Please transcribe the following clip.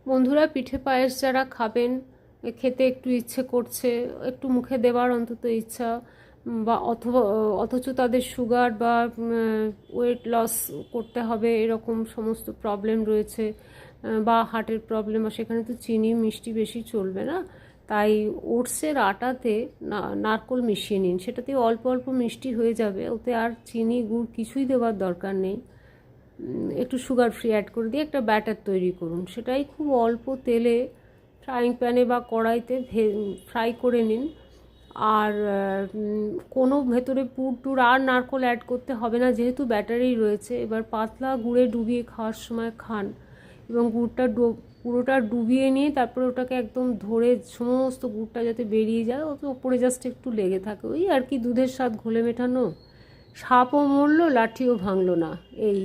বন্ধুরা, পিঠে পায়েস যারা খাবেন, খেতে একটু ইচ্ছে করছে, একটু মুখে দেওয়ার অন্তত ইচ্ছা, বা অথবা অথচ তাদের সুগার বা ওয়েট লস করতে হবে এরকম সমস্ত প্রবলেম রয়েছে, বা হার্টের প্রবলেম, আর সেখানে তো চিনি মিষ্টি বেশি চলবে না। তাই ওটসের আটাতে নারকোল মিশিয়ে নিন, সেটাতে অল্প অল্প মিষ্টি হয়ে যাবে, ওতে আর চিনি গুড় কিছুই দেওয়ার দরকার নেই। একটু সুগার ফ্রি অ্যাড করে দিয়ে একটা ব্যাটার তৈরি করুন, সেটাই খুব অল্প তেলে ফ্রাইং প্যানে বা কড়াইতে ফ্রাই করে নিন। আর কোনো ভেতরে পুর টুর আর নারকোল অ্যাড করতে হবে না, যেহেতু ব্যাটারেই রয়েছে। এবার পাতলা গুড়ে ডুবিয়ে খাওয়ার সময় খান, এবং গুড়টা পুরোটা ডুবিয়ে নিয়ে তারপরে ওটাকে একদম ধরে সমস্ত গুড়টা যাতে বেরিয়ে যায়, ও তো ওপরে জাস্ট একটু লেগে থাকে, ওই আর কি দুধের স্বাদ ঘোলে মেটানো। সাপও মরলো, লাঠিও ভাঙলো না, এই।